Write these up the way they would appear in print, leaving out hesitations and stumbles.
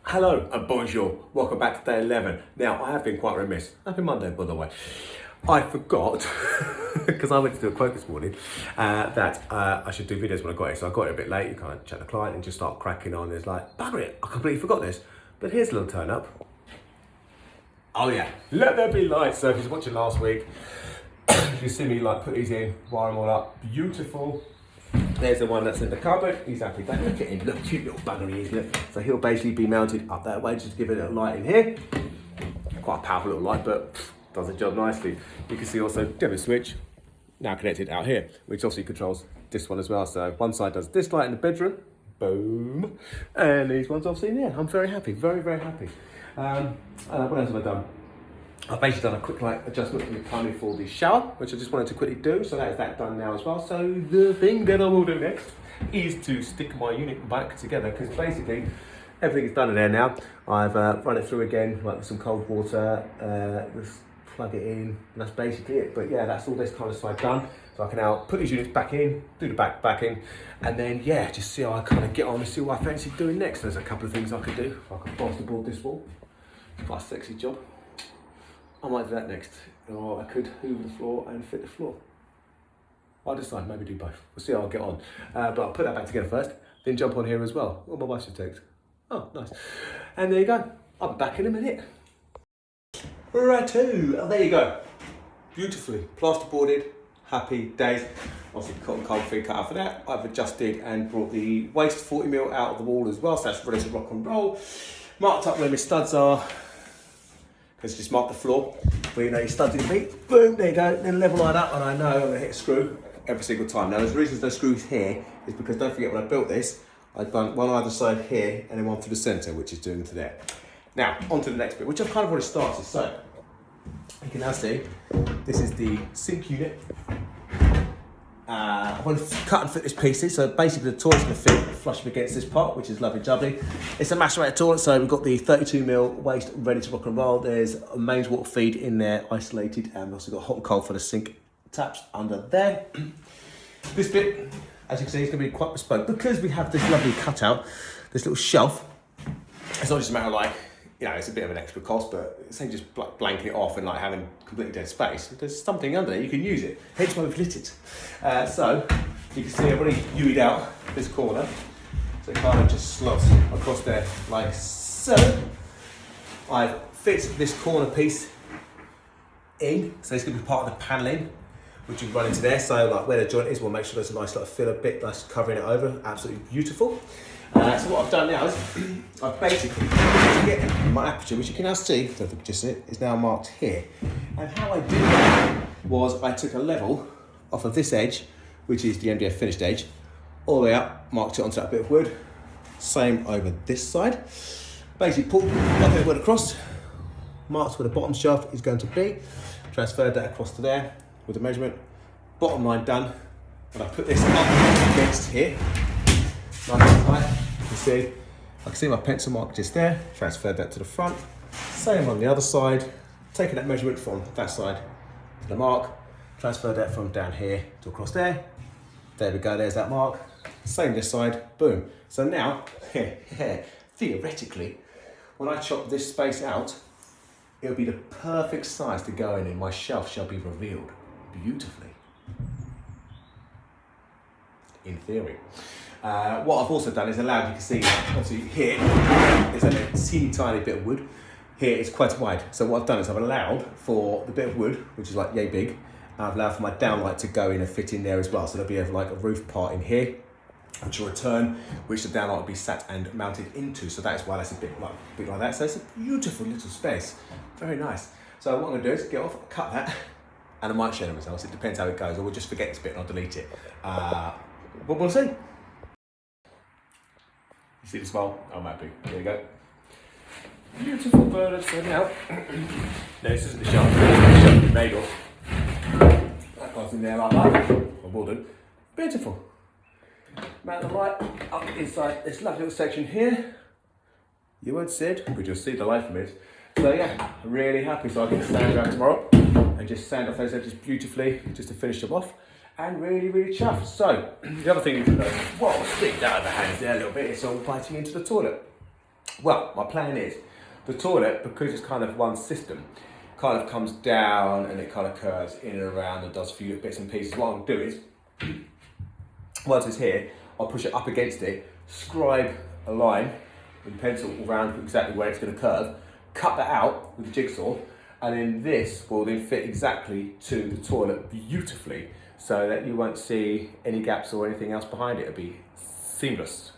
Hello and bonjour, welcome back to day 11. Now, I have been quite remiss. Happy Monday, by the way. I forgot, because I went to do a quote this morning, that I should do videos when I got here. So I got it a bit late, you can't chat to the client and just start cracking on. It's like, bugger it, I completely forgot this. But here's a little turn up. Oh yeah, let there be light. So if you was watching last week, you see me like put these in, wire them all up, beautiful. There's the one that's in the cupboard. He's happy. But look at him. Look, cute little bugger he is. Look. So he'll basically be mounted up that way, just to give it a little light in here. Quite a powerful little light, but does the job nicely. You can see also debit switch now connected out here, which obviously controls this one as well. So one side does this light in the bedroom, boom, and these ones obviously in here. I'm very happy, very, very happy. What else have I done? I've basically done a quick light adjustment in the plumbing for the shower, which I just wanted to quickly do, so that is that done now as well. So the thing that I will do next is to stick my unit back together, because basically everything is done in there now. I've run it through again, like with some cold water, just plug it in, and that's basically it. But yeah, that's all this kind of side done. So I can now put these units back in, do the back in, and then yeah, just see how I kind of get on and see what I fancy doing next. There's a couple of things I could do. I could plasterboard this wall. It's quite a sexy job. I might do that next, or I could hoover the floor and fit the floor. I'll decide, maybe do both. We'll see how I get on. But I'll put that back together first, then jump on here as well. What my wife should text. Oh, nice. And there you go. I'll be back in a minute. Righto, oh, there you go. Beautifully plasterboarded, happy days. Obviously cotton cold feed cut out for that. I've adjusted and brought the waste 40mm out of the wall as well, so that's ready to rock and roll. Marked up where my studs are, because just mark the floor where you know your studs in feet. Boom, there you go. Then level line up, and I know I'm going to hit a screw every single time. Now, there's reasons those screws here is because don't forget when I built this, I'd done one either side here and then one through the centre, which is doing to there. Now, on to the next bit, which I've kind of already started. So, you can now see this is the sink unit. I want to cut and fit this pieces, so basically the toilet's going to fit flush against this part, which is lovely jubbly. It's a macerated toilet, so we've got the 32mm waste ready to rock and roll. There's a mains water feed in there, isolated, and we've also got hot and cold for the sink taps under there. This bit, as you can see, is going to be quite bespoke because we have this lovely cutout, this little shelf. It's not just a matter of like, you know, it's a bit of an extra cost, but it's ain't just blanking it off and like having completely dead space. There's something under there, you can use it. Hence why we've lit it. So you can see I've already U'd out this corner. So it kind of just slots across there like so. I've fit this corner piece in, so it's going to be part of the panelling, which you run into there. So like where the joint is, we'll make sure there's a nice little filler bit that's covering it over. Absolutely beautiful. So what I've done now is I've basically get my aperture, which you can now see, I don't know if you can just see it, is now marked here. And how I did that was I took a level off of this edge, which is the MDF finished edge, all the way up, marked it onto that bit of wood. Same over this side. Basically pulled that bit of wood across, marked where the bottom shaft is going to be, transferred that across to there with the measurement, bottom line done, and I put this up against here. Nice and tight. You can see, I can see my pencil mark just there, transferred that to the front. Same on the other side, taking that measurement from that side to the mark, transferred that from down here to across there. There we go, there's that mark. Same this side, boom. So now, theoretically, when I chop this space out, it'll be the perfect size to go in and my shelf shall be revealed beautifully. In theory. What I've also done is allowed, you can see, obviously here is a teeny tiny bit of wood. Here it's quite wide. So what I've done is I've allowed for the bit of wood, which is like yay big, I've allowed for my downlight to go in and fit in there as well. So there'll be like a roof part in here, which will return, which the downlight will be sat and mounted into. So that is why that's a bit like that. So it's a beautiful little space, very nice. So what I'm gonna do is get off, cut that, and I might share the results. It depends how it goes, or we'll just forget this bit and I'll delete it. But we'll see. You see the smile? I'm happy. There you go. Beautiful bird. So now, no, this isn't the shelf. The shelf is made of. That goes in there like that. I will do. Beautiful. Mount the light up inside this lovely little section here. You won't see it, but you'll see the light from it. So yeah, really happy. So I can sand around tomorrow and just sand off those edges beautifully, just to finish them off. And really, really chuffed. So, the other thing, whoa, stick that out of the hands there a little bit, it's all biting into the toilet. Well, my plan is the toilet, because it's kind of one system, kind of comes down and it kind of curves in and around and does a few bits and pieces. What I'll do is, once it's here, I'll push it up against it, scribe a line in pencil around exactly where it's going to curve, cut that out with the jigsaw, and then this will then fit exactly to the toilet beautifully, so that you won't see any gaps or anything else behind it. It'll be seamless.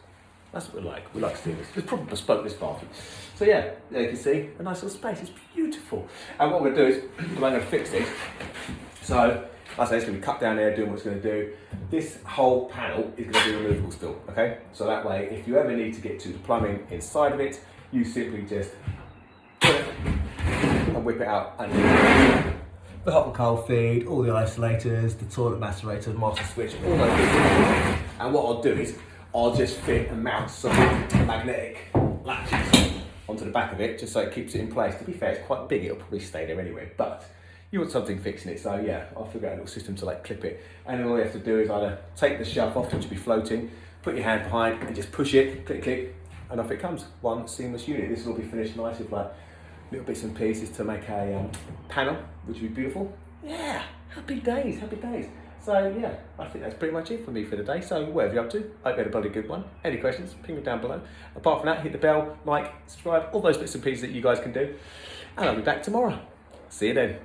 That's what we like. We like seamless. It's probably bespoke, this bathroom. So yeah, there you can see a nice little space. It's beautiful. And what we're going to do is, I'm going to fix this. So, like I say, it's going to be cut down there, doing what it's going to do. This whole panel is going to be removable still, okay? So that way, if you ever need to get to the plumbing inside of it, you simply just put it and whip it out. And the hot and cold feed, all the isolators, the toilet macerator, master switch, all those things. And what I'll do is, I'll just fit and mount some magnetic latches onto the back of it, just so it keeps it in place. To be fair, it's quite big, it'll probably stay there anyway, but you want something fixing it, so yeah, I'll figure out a little system to like clip it. And then all you have to do is either take the shelf off, which will be floating, put your hand behind and just push it, click, click, and off it comes. One seamless unit. This will be finished nice with like little bits and pieces to make a panel, which will be beautiful. Yeah, happy days, happy days. So yeah, I think that's pretty much it for me for the day. So whatever you're up to, I hope you had a bloody good one. Any questions, ping me down below. Apart from that, hit the bell, like, subscribe, all those bits and pieces that you guys can do. And I'll be back tomorrow. See you then.